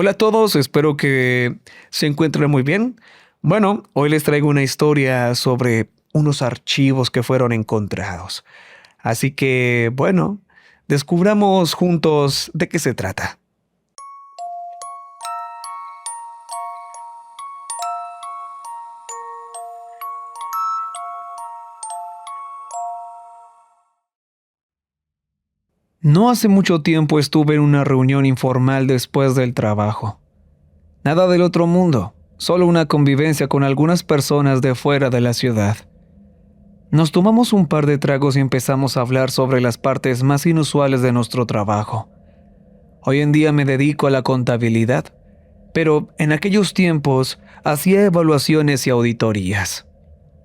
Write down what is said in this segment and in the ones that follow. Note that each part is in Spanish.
Hola a todos, espero que se encuentren muy bien. Bueno, hoy les traigo una historia sobre unos archivos que fueron encontrados. Así que, bueno, descubramos juntos de qué se trata. No hace mucho tiempo estuve en una reunión informal después del trabajo. Nada del otro mundo, solo una convivencia con algunas personas de fuera de la ciudad. Nos tomamos un par de tragos y empezamos a hablar sobre las partes más inusuales de nuestro trabajo. Hoy en día me dedico a la contabilidad, pero en aquellos tiempos hacía evaluaciones y auditorías.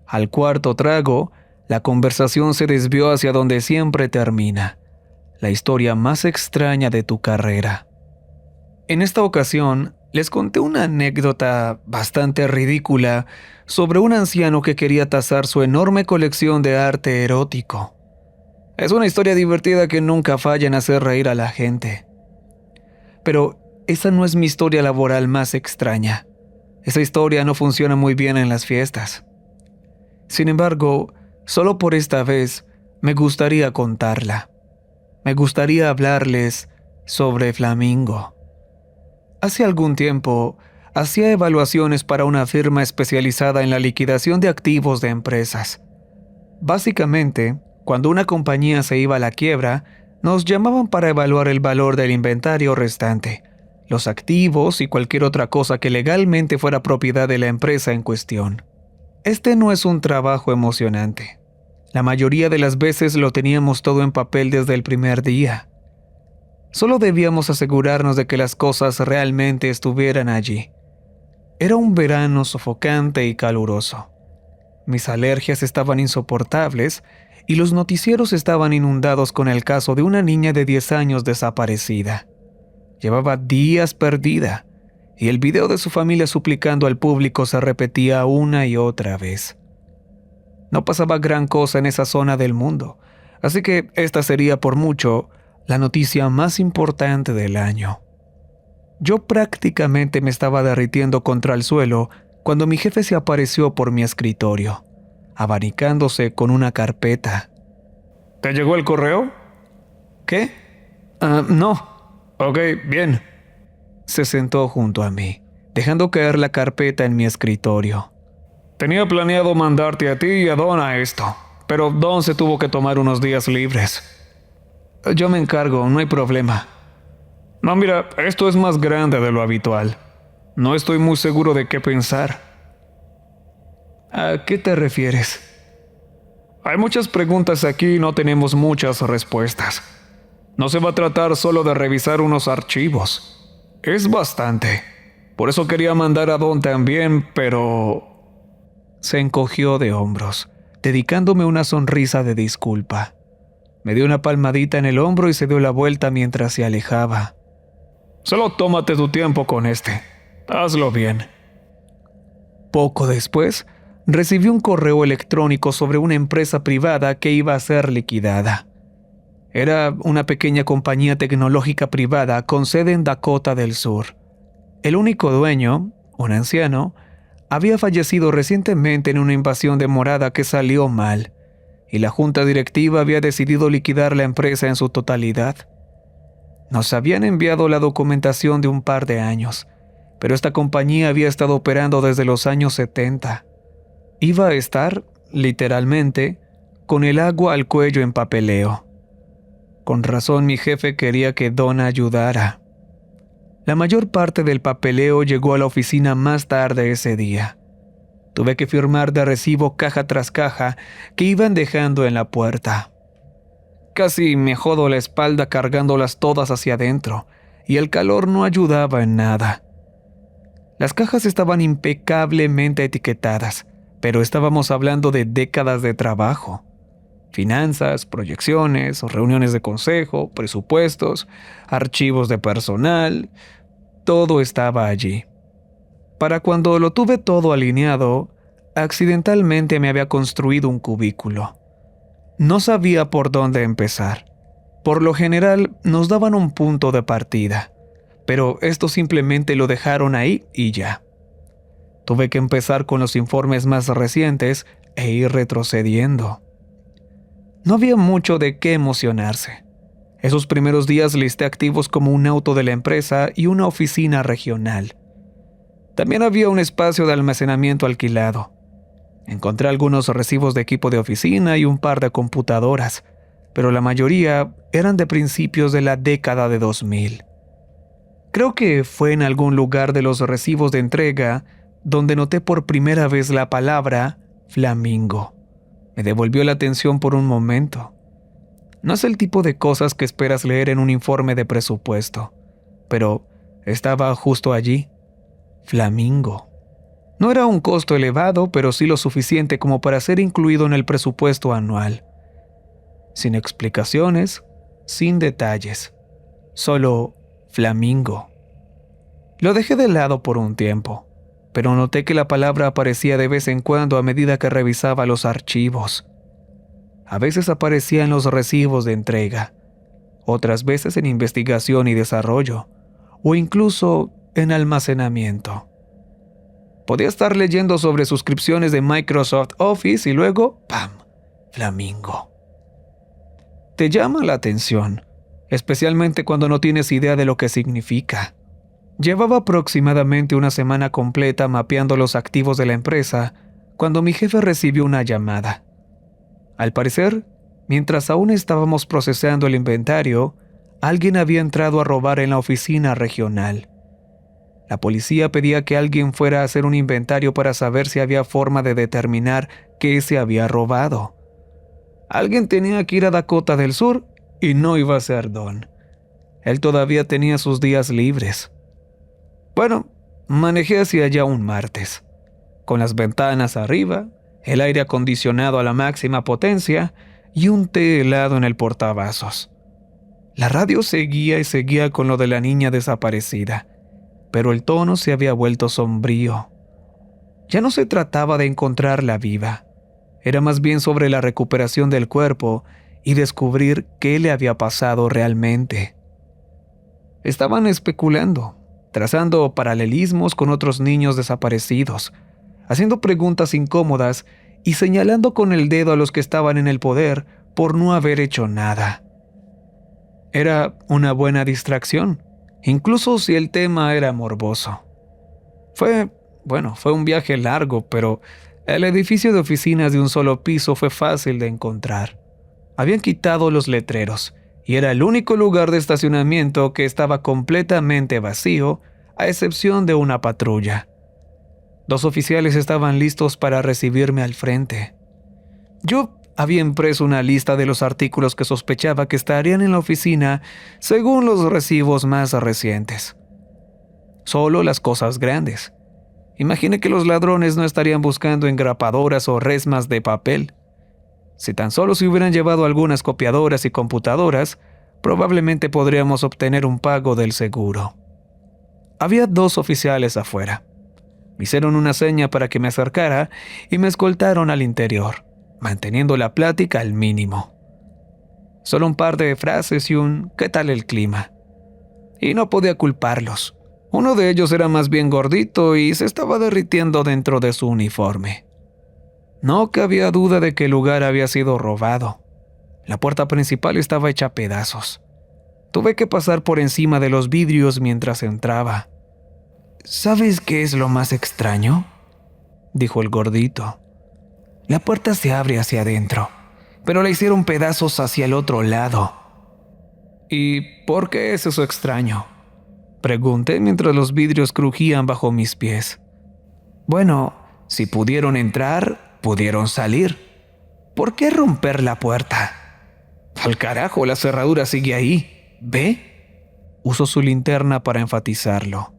Al cuarto trago, la conversación se desvió hacia donde siempre termina, la historia más extraña de tu carrera. En esta ocasión, les conté una anécdota bastante ridícula sobre un anciano que quería tasar su enorme colección de arte erótico. Es una historia divertida que nunca falla en hacer reír a la gente. Pero esa no es mi historia laboral más extraña. Esa historia no funciona muy bien en las fiestas. Sin embargo, solo por esta vez me gustaría contarla. Me gustaría hablarles sobre Flamingo. Hace algún tiempo, hacía evaluaciones para una firma especializada en la liquidación de activos de empresas. Básicamente, cuando una compañía se iba a la quiebra, nos llamaban para evaluar el valor del inventario restante, los activos y cualquier otra cosa que legalmente fuera propiedad de la empresa en cuestión. Este no es un trabajo emocionante. La mayoría de las veces lo teníamos todo en papel desde el primer día. Solo debíamos asegurarnos de que las cosas realmente estuvieran allí. Era un verano sofocante y caluroso. Mis alergias estaban insoportables y los noticieros estaban inundados con el caso de una niña de 10 años desaparecida. Llevaba días perdida y el video de su familia suplicando al público se repetía una y otra vez. No pasaba gran cosa en esa zona del mundo, así que esta sería por mucho la noticia más importante del año. Yo prácticamente me estaba derritiendo contra el suelo cuando mi jefe se apareció por mi escritorio, abanicándose con una carpeta. ¿Te llegó el correo? ¿Qué? No. Ok, bien. Se sentó junto a mí, dejando caer la carpeta en mi escritorio. Tenía planeado mandarte a ti y a Donna esto, pero Don se tuvo que tomar unos días libres. Yo me encargo, no hay problema. No, mira, esto es más grande de lo habitual. No estoy muy seguro de qué pensar. ¿A qué te refieres? Hay muchas preguntas aquí y no tenemos muchas respuestas. No se va a tratar solo de revisar unos archivos. Es bastante. Por eso quería mandar a Don también, pero... Se encogió de hombros, dedicándome una sonrisa de disculpa. Me dio una palmadita en el hombro y se dio la vuelta mientras se alejaba. Solo tómate tu tiempo con este. Hazlo bien. Poco después, recibí un correo electrónico sobre una empresa privada que iba a ser liquidada. Era una pequeña compañía tecnológica privada con sede en Dakota del Sur. El único dueño, un anciano, había fallecido recientemente en una invasión de morada que salió mal, y la junta directiva había decidido liquidar la empresa en su totalidad. Nos habían enviado la documentación de un par de años, pero esta compañía había estado operando desde los años 70. Iba a estar, literalmente, con el agua al cuello en papeleo. Con razón mi jefe quería que Donna ayudara. La mayor parte del papeleo llegó a la oficina más tarde ese día. Tuve que firmar de recibo caja tras caja que iban dejando en la puerta. Casi me jodo la espalda cargándolas todas hacia adentro, y el calor no ayudaba en nada. Las cajas estaban impecablemente etiquetadas, pero estábamos hablando de décadas de trabajo. Finanzas, proyecciones, reuniones de consejo, presupuestos, archivos de personal, todo estaba allí. Para cuando lo tuve todo alineado, accidentalmente me había construido un cubículo. No sabía por dónde empezar. Por lo general, nos daban un punto de partida, pero esto simplemente lo dejaron ahí y ya. Tuve que empezar con los informes más recientes e ir retrocediendo. No había mucho de qué emocionarse. Esos primeros días listé activos como un auto de la empresa y una oficina regional. También había un espacio de almacenamiento alquilado. Encontré algunos recibos de equipo de oficina y un par de computadoras, pero la mayoría eran de principios de la década de 2000. Creo que fue en algún lugar de los recibos de entrega donde noté por primera vez la palabra flamingo. Me devolvió la atención por un momento. No es el tipo de cosas que esperas leer en un informe de presupuesto, pero estaba justo allí. Flamingo. No era un costo elevado, pero sí lo suficiente como para ser incluido en el presupuesto anual. Sin explicaciones, sin detalles. Solo flamingo. Lo dejé de lado por un tiempo, pero noté que la palabra aparecía de vez en cuando a medida que revisaba los archivos. A veces aparecía en los recibos de entrega, otras veces en investigación y desarrollo, o incluso en almacenamiento. Podía estar leyendo sobre suscripciones de Microsoft Office y luego, ¡pam!, flamingo. Te llama la atención, especialmente cuando no tienes idea de lo que significa. Llevaba aproximadamente una semana completa mapeando los activos de la empresa cuando mi jefe recibió una llamada. Al parecer, mientras aún estábamos procesando el inventario, alguien había entrado a robar en la oficina regional. La policía pedía que alguien fuera a hacer un inventario para saber si había forma de determinar qué se había robado. Alguien tenía que ir a Dakota del Sur y no iba a ser Don. Él todavía tenía sus días libres. Bueno, manejé hacia allá un martes, con las ventanas arriba, el aire acondicionado a la máxima potencia y un té helado en el portavasos. La radio seguía y seguía con lo de la niña desaparecida, pero el tono se había vuelto sombrío. Ya no se trataba de encontrarla viva, era más bien sobre la recuperación del cuerpo y descubrir qué le había pasado realmente. Estaban especulando, trazando paralelismos con otros niños desaparecidos, haciendo preguntas incómodas y señalando con el dedo a los que estaban en el poder por no haber hecho nada. Era una buena distracción, incluso si el tema era morboso. Fue un viaje largo, pero el edificio de oficinas de un solo piso fue fácil de encontrar. Habían quitado los letreros y era el único lugar de estacionamiento que estaba completamente vacío, a excepción de una patrulla. 2 oficiales estaban listos para recibirme al frente. Yo había impreso una lista de los artículos que sospechaba que estarían en la oficina según los recibos más recientes. Solo las cosas grandes. Imaginé que los ladrones no estarían buscando engrapadoras o resmas de papel. Si tan solo se hubieran llevado algunas copiadoras y computadoras, probablemente podríamos obtener un pago del seguro. Había 2 oficiales afuera. Me hicieron una seña para que me acercara y me escoltaron al interior, manteniendo la plática al mínimo. Solo un par de frases y un ¿qué tal el clima? Y no podía culparlos. Uno de ellos era más bien gordito y se estaba derritiendo dentro de su uniforme. No cabía duda de que el lugar había sido robado. La puerta principal estaba hecha a pedazos. Tuve que pasar por encima de los vidrios mientras entraba. ¿Sabes qué es lo más extraño?, dijo el gordito. La puerta se abre hacia adentro, pero la hicieron pedazos hacia el otro lado. ¿Y por qué es eso extraño?, pregunté mientras los vidrios crujían bajo mis pies. Bueno, si pudieron entrar, pudieron salir. ¿Por qué romper la puerta? Al carajo, la cerradura sigue ahí. ¿Ve? Usó su linterna para enfatizarlo.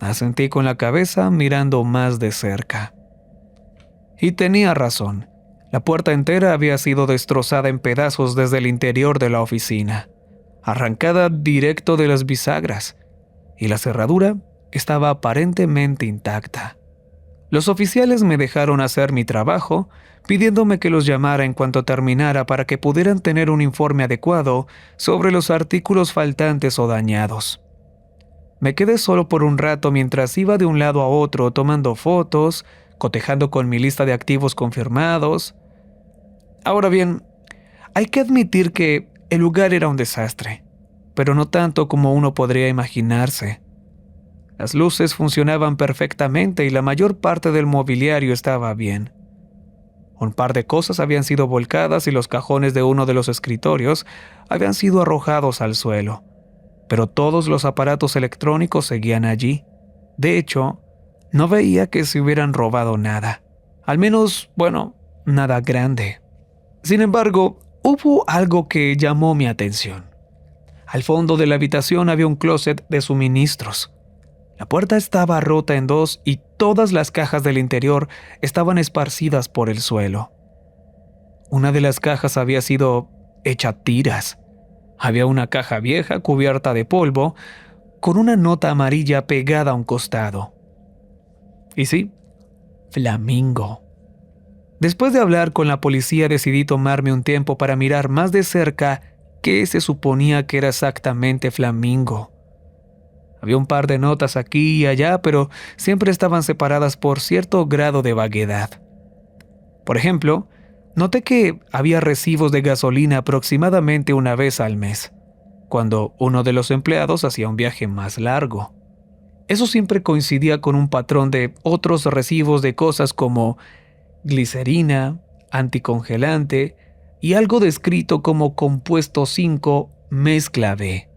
Asentí con la cabeza mirando más de cerca. Y tenía razón. La puerta entera había sido destrozada en pedazos desde el interior de la oficina, arrancada directo de las bisagras, y la cerradura estaba aparentemente intacta. Los oficiales me dejaron hacer mi trabajo, pidiéndome que los llamara en cuanto terminara para que pudieran tener un informe adecuado sobre los artículos faltantes o dañados. Me quedé solo por un rato mientras iba de un lado a otro tomando fotos, cotejando con mi lista de activos confirmados. Ahora bien, hay que admitir que el lugar era un desastre, pero no tanto como uno podría imaginarse. Las luces funcionaban perfectamente y la mayor parte del mobiliario estaba bien. Un par de cosas habían sido volcadas y los cajones de uno de los escritorios habían sido arrojados al suelo, pero todos los aparatos electrónicos seguían allí. De hecho, no veía que se hubieran robado nada. Al menos, bueno, nada grande. Sin embargo, hubo algo que llamó mi atención. Al fondo de la habitación había un closet de suministros. La puerta estaba rota en dos y todas las cajas del interior estaban esparcidas por el suelo. Una de las cajas había sido hecha tiras. Había una caja vieja cubierta de polvo, con una nota amarilla pegada a un costado. Y sí, Flamingo. Después de hablar con la policía decidí tomarme un tiempo para mirar más de cerca qué se suponía que era exactamente Flamingo. Había un par de notas aquí y allá, pero siempre estaban separadas por cierto grado de vaguedad. Por ejemplo, noté que había recibos de gasolina aproximadamente una vez al mes, cuando uno de los empleados hacía un viaje más largo. Eso siempre coincidía con un patrón de otros recibos de cosas como glicerina, anticongelante y algo descrito como compuesto 5 mezcla B.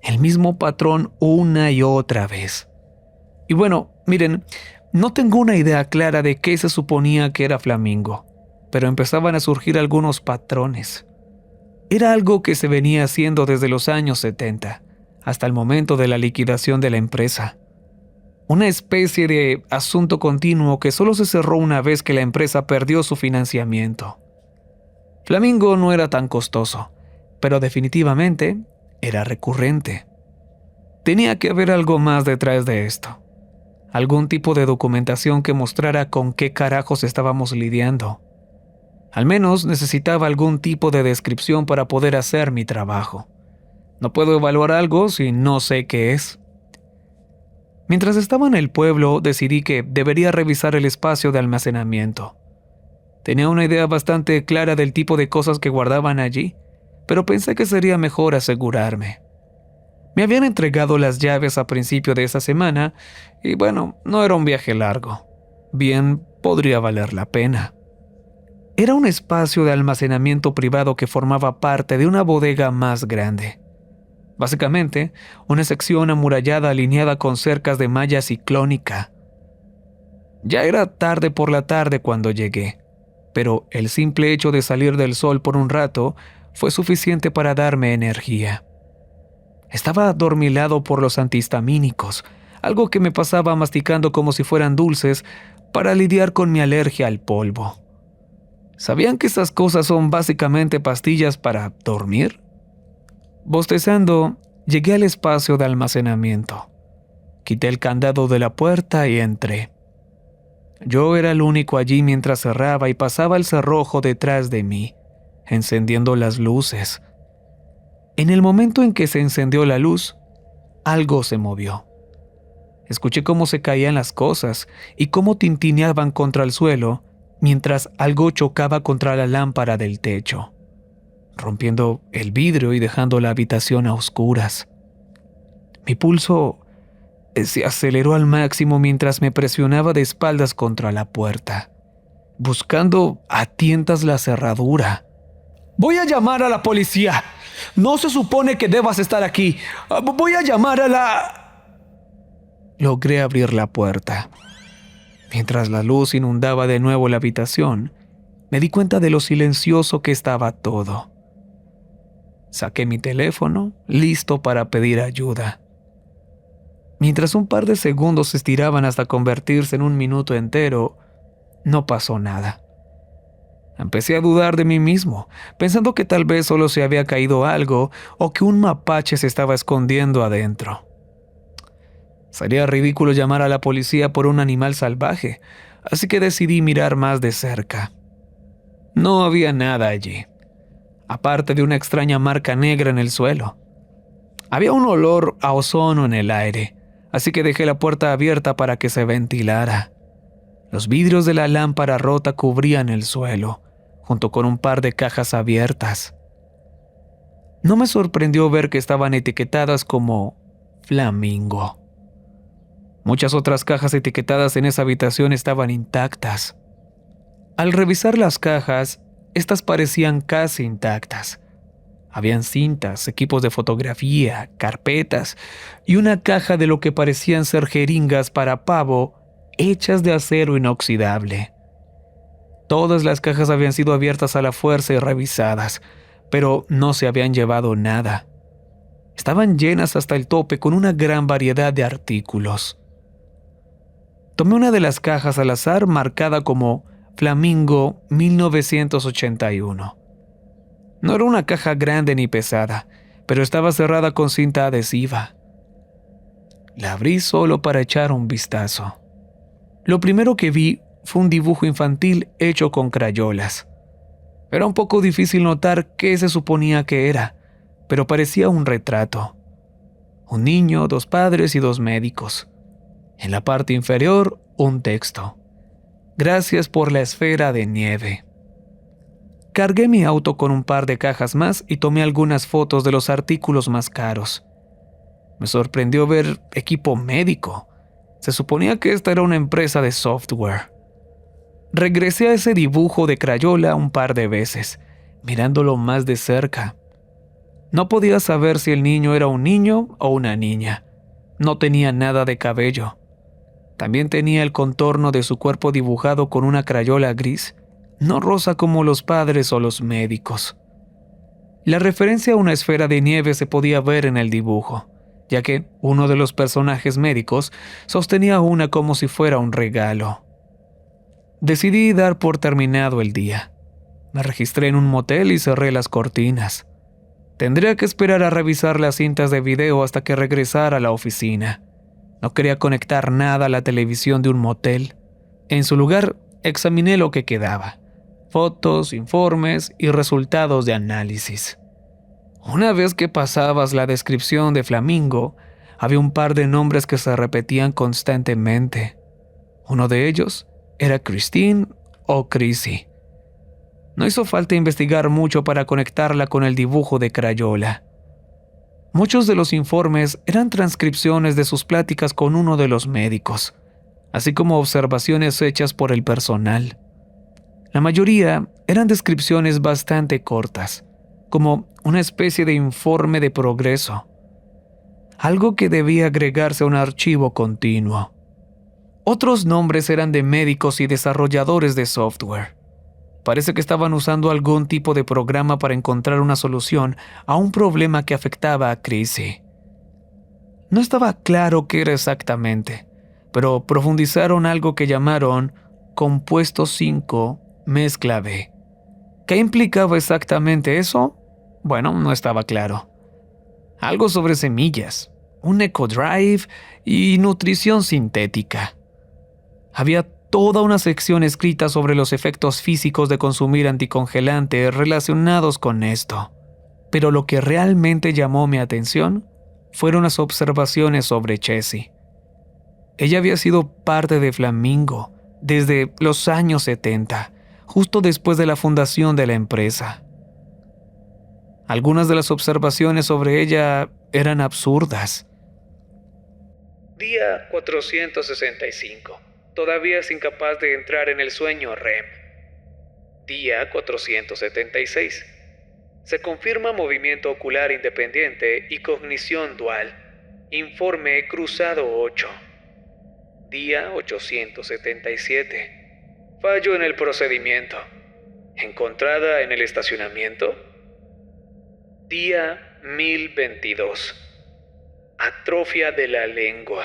El mismo patrón una y otra vez. Y bueno, miren, no tengo una idea clara de qué se suponía que era Flamingo, pero empezaban a surgir algunos patrones. Era algo que se venía haciendo desde los años 70, hasta el momento de la liquidación de la empresa. Una especie de asunto continuo que solo se cerró una vez que la empresa perdió su financiamiento. Flamingo no era tan costoso, pero definitivamente era recurrente. Tenía que haber algo más detrás de esto. Algún tipo de documentación que mostrara con qué carajos estábamos lidiando. Al menos necesitaba algún tipo de descripción para poder hacer mi trabajo. No puedo evaluar algo si no sé qué es. Mientras estaba en el pueblo, decidí que debería revisar el espacio de almacenamiento. Tenía una idea bastante clara del tipo de cosas que guardaban allí, pero pensé que sería mejor asegurarme. Me habían entregado las llaves a principio de esa semana y bueno, no era un viaje largo. Bien, podría valer la pena. Era un espacio de almacenamiento privado que formaba parte de una bodega más grande. Básicamente, una sección amurallada alineada con cercas de malla ciclónica. Ya era tarde por la tarde cuando llegué, pero el simple hecho de salir del sol por un rato fue suficiente para darme energía. Estaba adormilado por los antihistamínicos, algo que me pasaba masticando como si fueran dulces para lidiar con mi alergia al polvo. ¿Sabían que esas cosas son básicamente pastillas para dormir? Bostezando, llegué al espacio de almacenamiento. Quité el candado de la puerta y entré. Yo era el único allí mientras cerraba y pasaba el cerrojo detrás de mí, encendiendo las luces. En el momento en que se encendió la luz, algo se movió. Escuché cómo se caían las cosas y cómo tintineaban contra el suelo mientras algo chocaba contra la lámpara del techo, rompiendo el vidrio y dejando la habitación a oscuras. Mi pulso se aceleró al máximo mientras me presionaba de espaldas contra la puerta, buscando a tientas la cerradura. «Voy a llamar a la policía. No se supone que debas estar aquí. Voy a llamar a la...» Logré abrir la puerta. Mientras la luz inundaba de nuevo la habitación, me di cuenta de lo silencioso que estaba todo. Saqué mi teléfono, listo para pedir ayuda. Mientras un par de segundos se estiraban hasta convertirse en un minuto entero, no pasó nada. Empecé a dudar de mí mismo, pensando que tal vez solo se había caído algo o que un mapache se estaba escondiendo adentro. Sería ridículo llamar a la policía por un animal salvaje, así que decidí mirar más de cerca. No había nada allí, aparte de una extraña marca negra en el suelo. Había un olor a ozono en el aire, así que dejé la puerta abierta para que se ventilara. Los vidrios de la lámpara rota cubrían el suelo, junto con un par de cajas abiertas. No me sorprendió ver que estaban etiquetadas como Flamingo. Muchas otras cajas etiquetadas en esa habitación estaban intactas. Al revisar las cajas, estas parecían casi intactas. Habían cintas, equipos de fotografía, carpetas y una caja de lo que parecían ser jeringas para pavo hechas de acero inoxidable. Todas las cajas habían sido abiertas a la fuerza y revisadas, pero no se habían llevado nada. Estaban llenas hasta el tope con una gran variedad de artículos. Tomé una de las cajas al azar marcada como Flamingo 1981. No era una caja grande ni pesada, pero estaba cerrada con cinta adhesiva. La abrí solo para echar un vistazo. Lo primero que vi fue un dibujo infantil hecho con crayolas. Era un poco difícil notar qué se suponía que era, pero parecía un retrato. Un niño, dos padres y dos médicos. En la parte inferior, un texto. Gracias por la esfera de nieve. Cargué mi auto con un par de cajas más y tomé algunas fotos de los artículos más caros. Me sorprendió ver equipo médico. Se suponía que esta era una empresa de software. Regresé a ese dibujo de crayola un par de veces, mirándolo más de cerca. No podía saber si el niño era un niño o una niña. No tenía nada de cabello. También tenía el contorno de su cuerpo dibujado con una crayola gris, no rosa como los padres o los médicos. La referencia a una esfera de nieve se podía ver en el dibujo, ya que uno de los personajes médicos sostenía una como si fuera un regalo. Decidí dar por terminado el día. Me registré en un motel y cerré las cortinas. Tendría que esperar a revisar las cintas de video hasta que regresara a la oficina. No quería conectar nada a la televisión de un motel. En su lugar, examiné lo que quedaba: fotos, informes y resultados de análisis. Una vez que pasabas la descripción de Flamingo, había un par de nombres que se repetían constantemente. Uno de ellos era Christine o Chrissy. No hizo falta investigar mucho para conectarla con el dibujo de crayola. Muchos de los informes eran transcripciones de sus pláticas con uno de los médicos, así como observaciones hechas por el personal. La mayoría eran descripciones bastante cortas, como una especie de informe de progreso, algo que debía agregarse a un archivo continuo. Otros nombres eran de médicos y desarrolladores de software. Parece que estaban usando algún tipo de programa para encontrar una solución a un problema que afectaba a Chrissy. No estaba claro qué era exactamente, pero profundizaron algo que llamaron compuesto 5 mezcla B. ¿Qué implicaba exactamente eso? Bueno, no estaba claro. Algo sobre semillas, un ecodrive y nutrición sintética. Había toda una sección escrita sobre los efectos físicos de consumir anticongelantes relacionados con esto. Pero lo que realmente llamó mi atención fueron las observaciones sobre Chessie. Ella había sido parte de Flamingo desde los años 70, justo después de la fundación de la empresa. Algunas de las observaciones sobre ella eran absurdas. Día 465. Todavía es incapaz de entrar en el sueño REM. Día 476. Se confirma movimiento ocular independiente y cognición dual. Informe cruzado 8. Día 877. Fallo en el procedimiento. Encontrada en el estacionamiento. Día 1022. Atrofia de la lengua.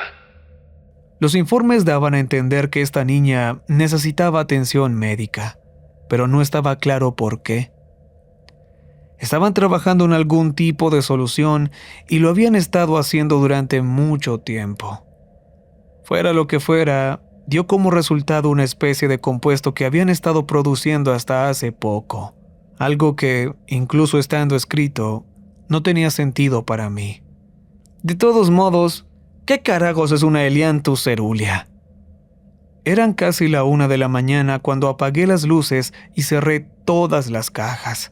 Los informes daban a entender que esta niña necesitaba atención médica, pero no estaba claro por qué. Estaban trabajando en algún tipo de solución y lo habían estado haciendo durante mucho tiempo. Fuera lo que fuera, dio como resultado una especie de compuesto que habían estado produciendo hasta hace poco, algo que, incluso estando escrito, no tenía sentido para mí. De todos modos, ¿qué carajos es una Elianthus cerulea? Eran casi la 1 de la mañana cuando apagué las luces y cerré todas las cajas.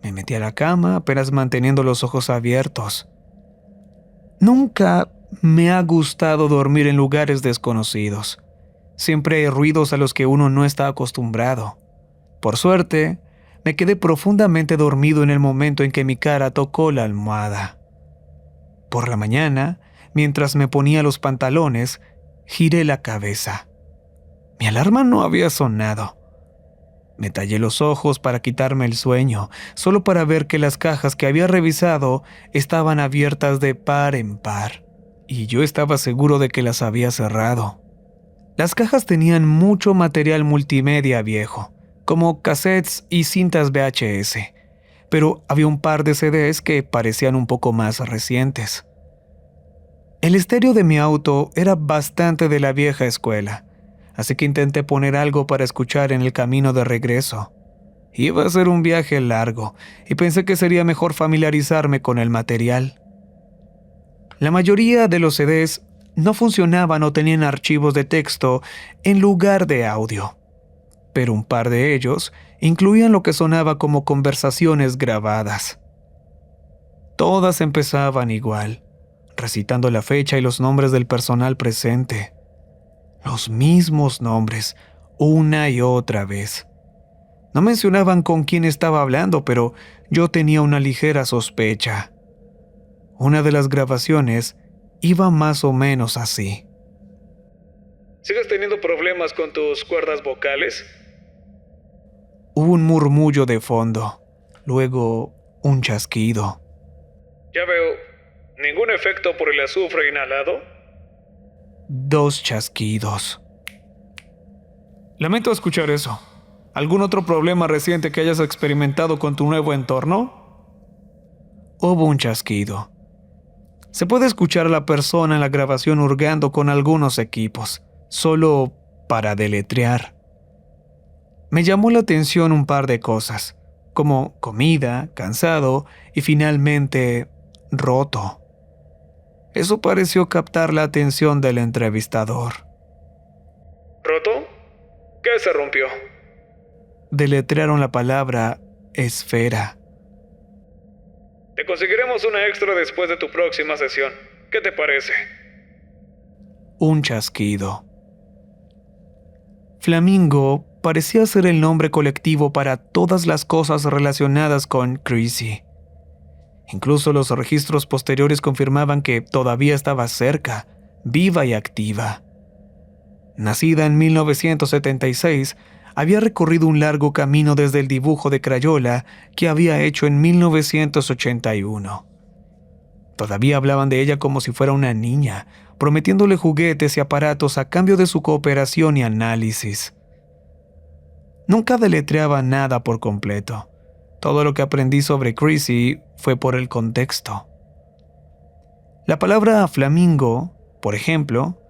Me metí a la cama apenas manteniendo los ojos abiertos. Nunca me ha gustado dormir en lugares desconocidos. Siempre hay ruidos a los que uno no está acostumbrado. Por suerte, me quedé profundamente dormido en el momento en que mi cara tocó la almohada. Por la mañana, mientras me ponía los pantalones, giré la cabeza. Mi alarma no había sonado. Me tallé los ojos para quitarme el sueño, solo para ver que las cajas que había revisado estaban abiertas de par en par, y yo estaba seguro de que las había cerrado. Las cajas tenían mucho material multimedia viejo, como cassettes y cintas VHS, pero había un par de CDs que parecían un poco más recientes. El estéreo de mi auto era bastante de la vieja escuela, así que intenté poner algo para escuchar en el camino de regreso. Iba a ser un viaje largo y pensé que sería mejor familiarizarme con el material. La mayoría de los CDs no funcionaban o tenían archivos de texto en lugar de audio, pero un par de ellos incluían lo que sonaba como conversaciones grabadas. Todas empezaban igual, recitando la fecha y los nombres del personal presente. Los mismos nombres, una y otra vez. No mencionaban con quién estaba hablando, pero yo tenía una ligera sospecha. Una de las grabaciones iba más o menos así. ¿Sigues teniendo problemas con tus cuerdas vocales? Hubo un murmullo de fondo, luego un chasquido. Ya veo. ¿Ningún efecto por el azufre inhalado? 2 chasquidos. Lamento escuchar eso. ¿Algún otro problema reciente que hayas experimentado con tu nuevo entorno? Hubo un chasquido. Se puede escuchar a la persona en la grabación hurgando con algunos equipos, solo para deletrear. Me llamó la atención un par de cosas, como comida, cansado y finalmente roto. Eso pareció captar la atención del entrevistador. ¿Roto? ¿Qué se rompió? Deletrearon la palabra esfera. Te conseguiremos una extra después de tu próxima sesión. ¿Qué te parece? Un chasquido. Flamingo parecía ser el nombre colectivo para todas las cosas relacionadas con Chrissy. Incluso los registros posteriores confirmaban que todavía estaba cerca, viva y activa. Nacida en 1976, había recorrido un largo camino desde el dibujo de Crayola que había hecho en 1981. Todavía hablaban de ella como si fuera una niña, prometiéndole juguetes y aparatos a cambio de su cooperación y análisis. Nunca deletreaba nada por completo. Todo lo que aprendí sobre Chrissy fue por el contexto. La palabra flamingo, por ejemplo,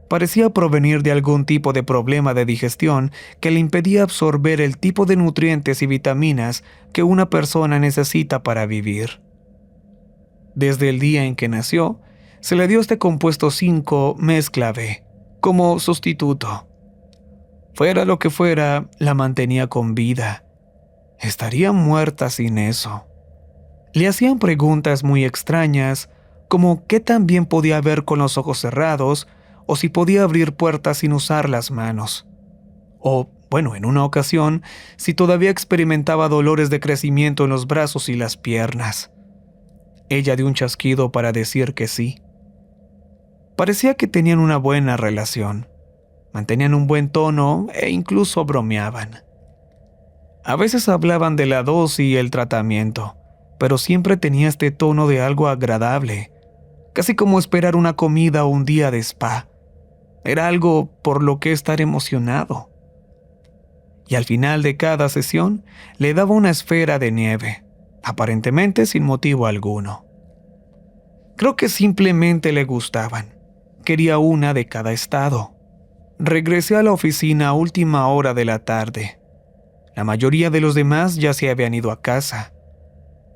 parecía provenir de algún tipo de problema de digestión que le impedía absorber el tipo de nutrientes y vitaminas que una persona necesita para vivir. Desde el día en que nació, se le dio este compuesto 5 mezcla B como sustituto. Fuera lo que fuera, la mantenía con vida. Estaría muerta sin eso. Le hacían preguntas muy extrañas, como qué tan bien podía ver con los ojos cerrados, o si podía abrir puertas sin usar las manos. O, bueno, en una ocasión, si todavía experimentaba dolores de crecimiento en los brazos y las piernas. Ella dio un chasquido para decir que sí. Parecía que tenían una buena relación. Mantenían un buen tono e incluso bromeaban. A veces hablaban de la dosis y el tratamiento, pero siempre tenía este tono de algo agradable, casi como esperar una comida o un día de spa. Era algo por lo que estar emocionado. Y al final de cada sesión le daba una esfera de nieve, aparentemente sin motivo alguno. Creo que simplemente le gustaban. Quería una de cada estado. Regresé a la oficina a última hora de la tarde. La mayoría de los demás ya se habían ido a casa.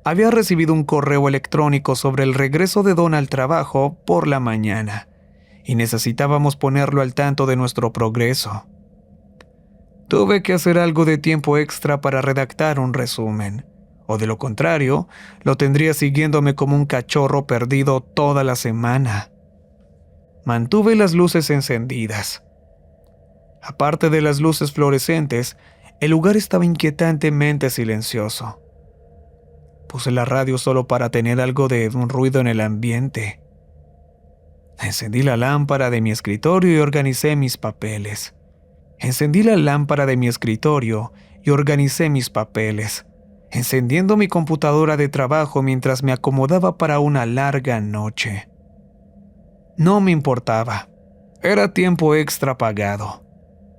Había recibido un correo electrónico sobre el regreso de Don al trabajo por la mañana, y necesitábamos ponerlo al tanto de nuestro progreso. Tuve que hacer algo de tiempo extra para redactar un resumen, o de lo contrario, lo tendría siguiéndome como un cachorro perdido toda la semana. Mantuve las luces encendidas. Aparte de las luces fluorescentes, el lugar estaba inquietantemente silencioso. Puse la radio solo para tener algo de un ruido en el ambiente. Encendí la lámpara de mi escritorio y organicé mis papeles. Encendiendo mi computadora de trabajo mientras me acomodaba para una larga noche. No me importaba. Era tiempo extra pagado.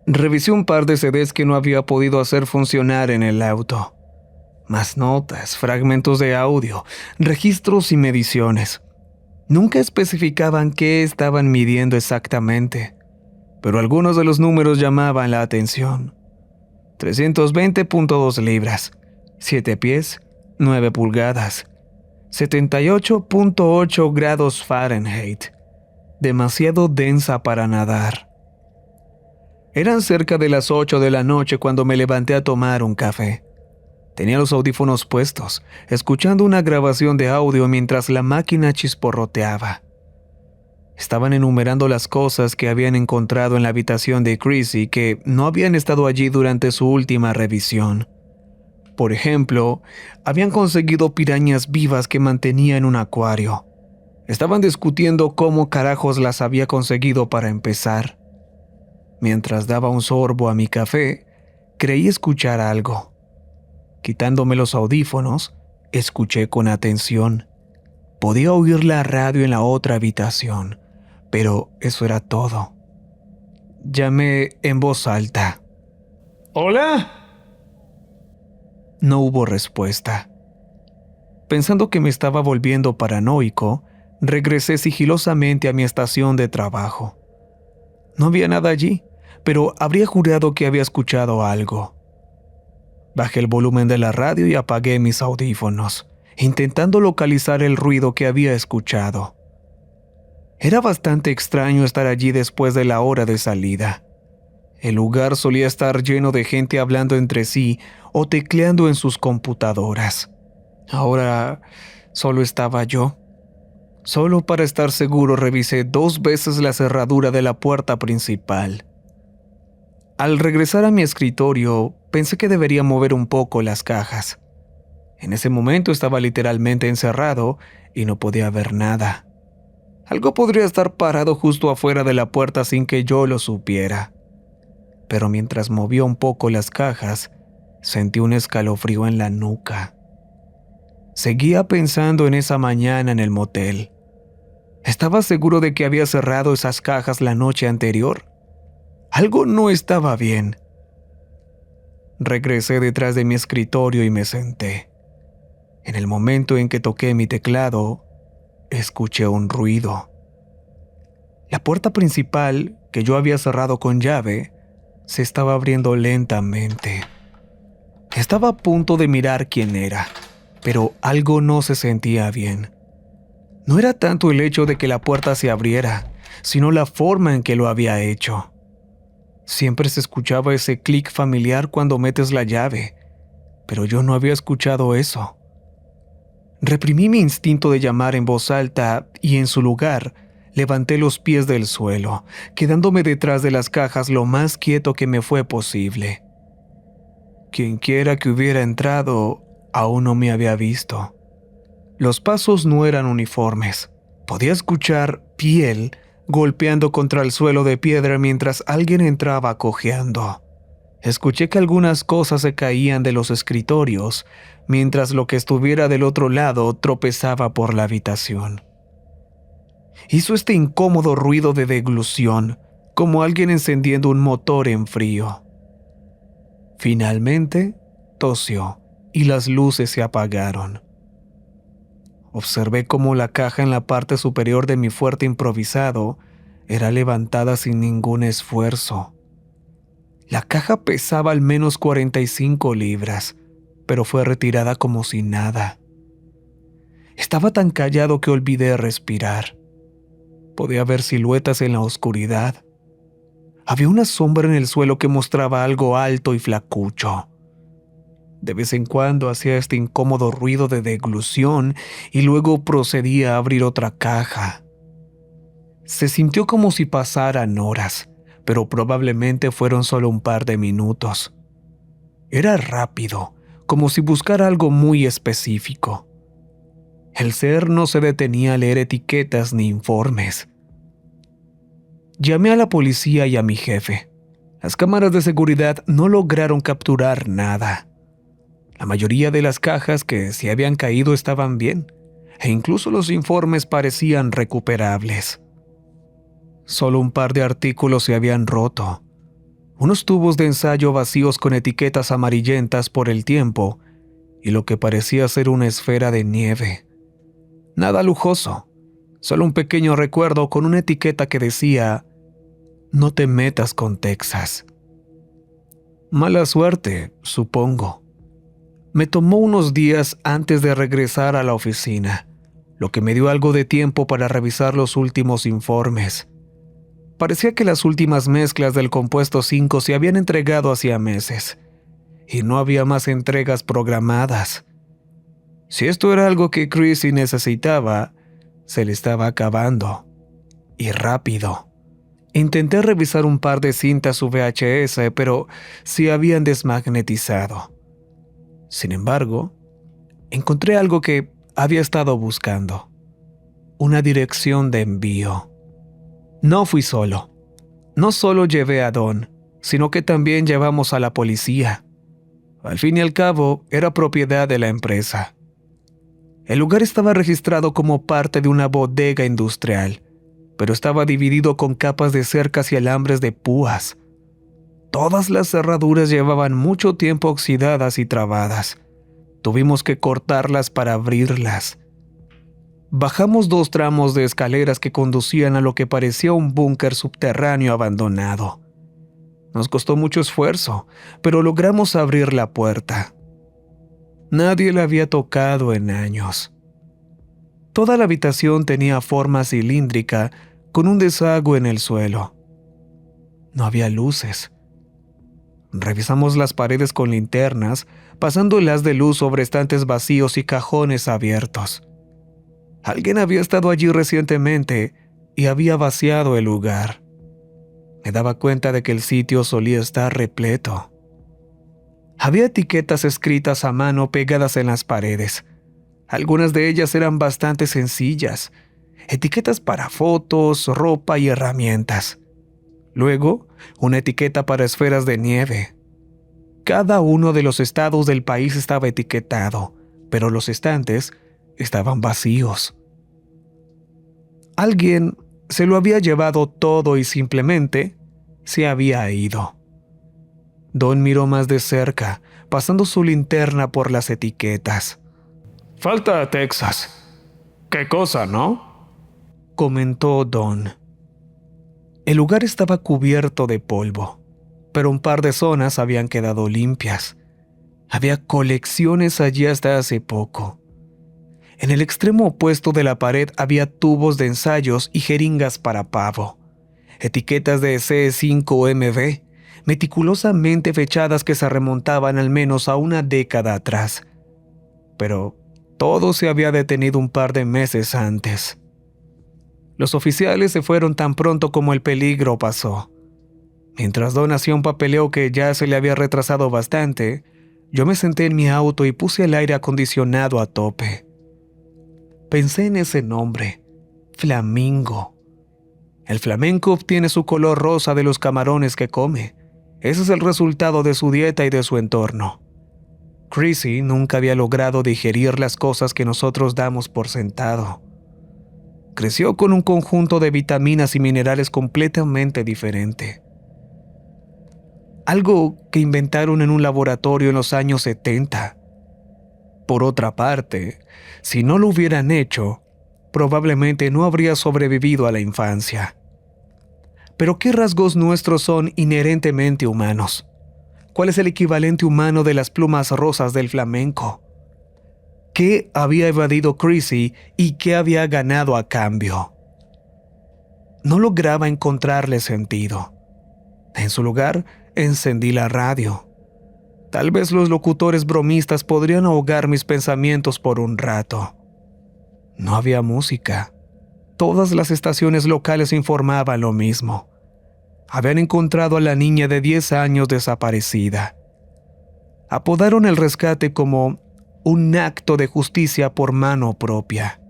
Revisé un par de CDs que no había podido hacer funcionar en el auto. Más notas, fragmentos de audio, registros y mediciones. Nunca especificaban qué estaban midiendo exactamente, pero algunos de los números llamaban la atención. 320.2 libras, 7 pies, 9 pulgadas, 78.8 grados Fahrenheit. Demasiado densa para nadar. Eran cerca de las 8 de la noche cuando me levanté a tomar un café. Tenía los audífonos puestos, escuchando una grabación de audio mientras la máquina chisporroteaba. Estaban enumerando las cosas que habían encontrado en la habitación de Chrissy que no habían estado allí durante su última revisión. Por ejemplo, habían conseguido pirañas vivas que mantenía en un acuario. Estaban discutiendo cómo carajos las había conseguido para empezar. Mientras daba un sorbo a mi café, creí escuchar algo. Quitándome los audífonos, escuché con atención. Podía oír la radio en la otra habitación, pero eso era todo. Llamé en voz alta. ¿Hola? No hubo respuesta. Pensando que me estaba volviendo paranoico, regresé sigilosamente a mi estación de trabajo. No había nada allí, pero habría jurado que había escuchado algo. Bajé el volumen de la radio y apagué mis audífonos, intentando localizar el ruido que había escuchado. Era bastante extraño estar allí después de la hora de salida. El lugar solía estar lleno de gente hablando entre sí o tecleando en sus computadoras. Ahora solo estaba yo. Solo para estar seguro revisé 2 veces la cerradura de la puerta principal. Al regresar a mi escritorio, pensé que debería mover un poco las cajas. En ese momento estaba literalmente encerrado y no podía ver nada. Algo podría estar parado justo afuera de la puerta sin que yo lo supiera. Pero mientras movía un poco las cajas, sentí un escalofrío en la nuca. Seguía pensando en esa mañana en el motel. ¿Estaba seguro de que había cerrado esas cajas la noche anterior? Algo no estaba bien. Regresé detrás de mi escritorio y me senté. En el momento en que toqué mi teclado, escuché un ruido. La puerta principal, que yo había cerrado con llave, se estaba abriendo lentamente. Estaba a punto de mirar quién era, pero algo no se sentía bien. No era tanto el hecho de que la puerta se abriera, sino la forma en que lo había hecho. Siempre se escuchaba ese clic familiar cuando metes la llave, pero yo no había escuchado eso. Reprimí mi instinto de llamar en voz alta y en su lugar levanté los pies del suelo, quedándome detrás de las cajas lo más quieto que me fue posible. Quienquiera que hubiera entrado aún no me había visto. Los pasos no eran uniformes. Podía escuchar piel golpeando contra el suelo de piedra mientras alguien entraba cojeando. Escuché que algunas cosas se caían de los escritorios, mientras lo que estuviera del otro lado tropezaba por la habitación. Hizo este incómodo ruido de deglución, como alguien encendiendo un motor en frío. Finalmente, tosió y las luces se apagaron. Observé cómo la caja en la parte superior de mi fuerte improvisado era levantada sin ningún esfuerzo. La caja pesaba al menos 45 libras, pero fue retirada como si nada. Estaba tan callado que olvidé respirar. Podía ver siluetas en la oscuridad. Había una sombra en el suelo que mostraba algo alto y flacucho. De vez en cuando hacía este incómodo ruido de deglución y luego procedía a abrir otra caja. Se sintió como si pasaran horas, pero probablemente fueron solo un par de minutos. Era rápido, como si buscara algo muy específico. El ser no se detenía a leer etiquetas ni informes. Llamé a la policía y a mi jefe. Las cámaras de seguridad no lograron capturar nada. La mayoría de las cajas que se habían caído estaban bien, e incluso los informes parecían recuperables. Solo un par de artículos se habían roto. Unos tubos de ensayo vacíos con etiquetas amarillentas por el tiempo y lo que parecía ser una esfera de nieve. Nada lujoso, solo un pequeño recuerdo con una etiqueta que decía: "No te metas con Texas". Mala suerte, supongo. Me tomó unos días antes de regresar a la oficina, lo que me dio algo de tiempo para revisar los últimos informes. Parecía que las últimas mezclas del compuesto 5 se habían entregado hacía meses, y no había más entregas programadas. Si esto era algo que Chrissy necesitaba, se le estaba acabando. Y rápido. Intenté revisar un par de cintas VHS, pero se habían desmagnetizado. Sin embargo, encontré algo que había estado buscando: una dirección de envío. No fui solo. No solo llevé a Don, sino que también llevamos a la policía. Al fin y al cabo, era propiedad de la empresa. El lugar estaba registrado como parte de una bodega industrial, pero estaba dividido con capas de cercas y alambres de púas. Todas las cerraduras llevaban mucho tiempo oxidadas y trabadas. Tuvimos que cortarlas para abrirlas. Bajamos 2 tramos de escaleras que conducían a lo que parecía un búnker subterráneo abandonado. Nos costó mucho esfuerzo, pero logramos abrir la puerta. Nadie la había tocado en años. Toda la habitación tenía forma cilíndrica, con un desagüe en el suelo. No había luces. Revisamos las paredes con linternas, pasando el haz de luz sobre estantes vacíos y cajones abiertos. Alguien había estado allí recientemente y había vaciado el lugar. Me daba cuenta de que el sitio solía estar repleto. Había etiquetas escritas a mano pegadas en las paredes. Algunas de ellas eran bastante sencillas. Etiquetas para fotos, ropa y herramientas. Luego, una etiqueta para esferas de nieve. Cada uno de los estados del país estaba etiquetado, pero los estantes estaban vacíos. Alguien se lo había llevado todo y simplemente se había ido. Don miró más de cerca, pasando su linterna por las etiquetas. Falta Texas. ¿Qué cosa, no? Comentó Don. El lugar estaba cubierto de polvo, pero un par de zonas habían quedado limpias. Había colecciones allí hasta hace poco. En el extremo opuesto de la pared había tubos de ensayos y jeringas para pavo, etiquetas de C5MB, meticulosamente fechadas que se remontaban al menos a una década atrás. Pero todo se había detenido un par de meses antes. Los oficiales se fueron tan pronto como el peligro pasó. Mientras Don hacía un papeleo que ya se le había retrasado bastante, yo me senté en mi auto y puse el aire acondicionado a tope. Pensé en ese nombre, Flamingo. El flamenco obtiene su color rosa de los camarones que come. Ese es el resultado de su dieta y de su entorno. Chrissy nunca había logrado digerir las cosas que nosotros damos por sentado. Creció con un conjunto de vitaminas y minerales completamente diferente. Algo que inventaron en un laboratorio en los años 70. Por otra parte, si no lo hubieran hecho, probablemente no habría sobrevivido a la infancia. Pero ¿qué rasgos nuestros son inherentemente humanos? ¿Cuál es el equivalente humano de las plumas rosas del flamenco? ¿Qué había evadido Chrissy y qué había ganado a cambio? No lograba encontrarle sentido. En su lugar, encendí la radio. Tal vez los locutores bromistas podrían ahogar mis pensamientos por un rato. No había música. Todas las estaciones locales informaban lo mismo. Habían encontrado a la niña de 10 años desaparecida. Apodaron el rescate como un acto de justicia por mano propia.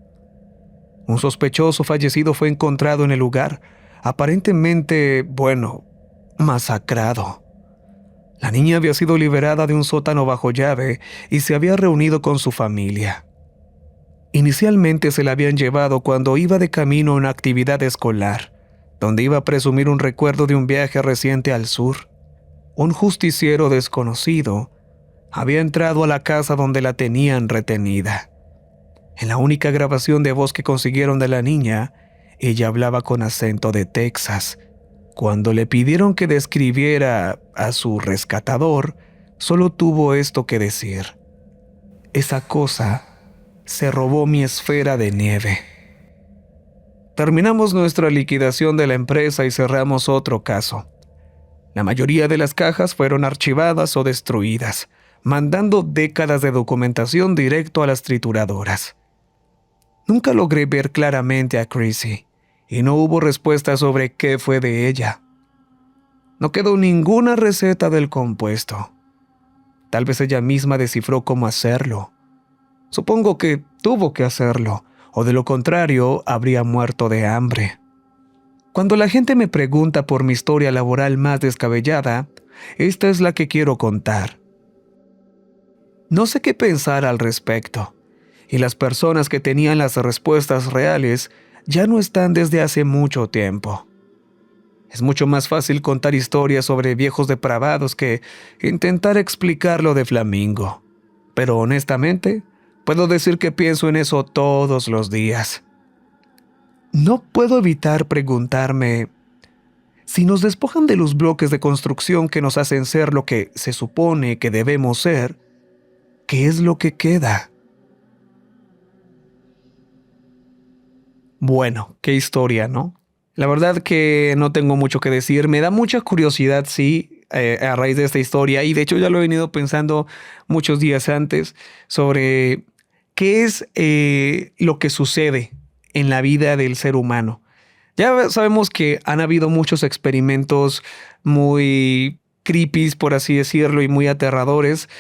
Un sospechoso fallecido fue encontrado en el lugar, aparentemente, masacrado. La niña había sido liberada de un sótano bajo llave y se había reunido con su familia. Inicialmente se la habían llevado cuando iba de camino a una actividad escolar, donde iba a presumir un recuerdo de un viaje reciente al sur. Un justiciero desconocido había entrado a la casa donde la tenían retenida. En la única grabación de voz que consiguieron de la niña, ella hablaba con acento de Texas. Cuando le pidieron que describiera a su rescatador, solo tuvo esto que decir: esa cosa se robó mi esfera de nieve. Terminamos nuestra liquidación de la empresa y cerramos otro caso. La mayoría de las cajas fueron archivadas o destruidas, mandando décadas de documentación directo a las trituradoras. Nunca logré ver claramente a Chrissy y no hubo respuesta sobre qué fue de ella. No quedó ninguna receta del compuesto. Tal vez ella misma descifró cómo hacerlo. Supongo que tuvo que hacerlo, o de lo contrario habría muerto de hambre. Cuando la gente me pregunta por mi historia laboral más descabellada, esta es la que quiero contar. No sé qué pensar al respecto, y las personas que tenían las respuestas reales ya no están desde hace mucho tiempo. Es mucho más fácil contar historias sobre viejos depravados que intentar explicar lo de Flamingo. Pero honestamente, puedo decir que pienso en eso todos los días. No puedo evitar preguntarme, si nos despojan de los bloques de construcción que nos hacen ser lo que se supone que debemos ser, ¿qué es lo que queda? Bueno, qué historia, ¿no? La verdad que no tengo mucho que decir. Me da mucha curiosidad, sí, a raíz de esta historia. Y de hecho ya lo he venido pensando muchos días antes sobre qué es lo que sucede en la vida del ser humano. Ya sabemos que han habido muchos experimentos muy creepy, por así decirlo, y muy aterradores,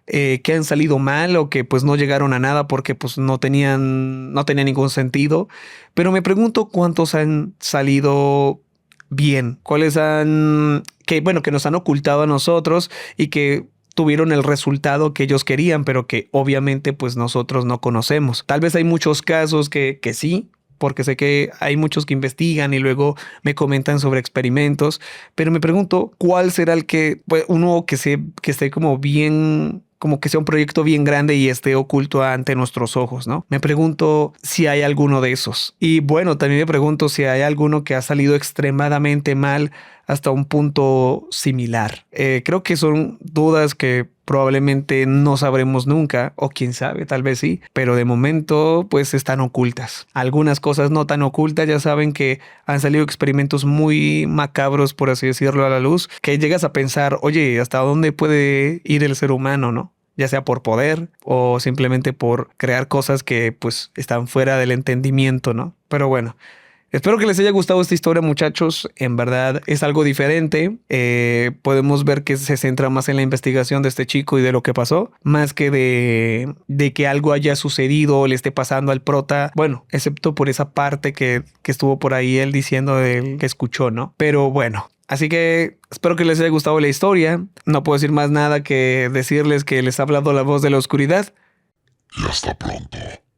que han salido mal o que pues no llegaron a nada porque pues no tenían ningún sentido. Pero me pregunto cuántos han salido bien, cuáles que nos han ocultado a nosotros y que tuvieron el resultado que ellos querían, pero que obviamente pues nosotros no conocemos. Tal vez hay muchos casos que sí, porque sé que hay muchos que investigan y luego me comentan sobre experimentos, pero me pregunto cuál será el que, pues, uno que esté como bien, como que sea un proyecto bien grande y esté oculto ante nuestros ojos, ¿no? Me pregunto si hay alguno de esos. Y bueno, también me pregunto si hay alguno que ha salido extremadamente mal hasta un punto similar. Creo que son dudas que probablemente no sabremos nunca, o quién sabe, tal vez sí, pero de momento pues están ocultas. Algunas cosas no tan ocultas, ya saben que han salido experimentos muy macabros, por así decirlo, a la luz, que llegas a pensar, oye, ¿hasta dónde puede ir el ser humano, no? Ya sea por poder o simplemente por crear cosas que pues están fuera del entendimiento, ¿no? Pero bueno, espero que les haya gustado esta historia, muchachos. En verdad es algo diferente. Podemos ver que se centra más en la investigación de este chico y de lo que pasó, más que de que algo haya sucedido o le esté pasando al prota. Bueno, excepto por esa parte que estuvo por ahí él diciendo que escuchó, ¿no? Pero bueno. Así que espero que les haya gustado la historia. No puedo decir más nada que decirles que les ha hablado la voz de la oscuridad. Y hasta pronto.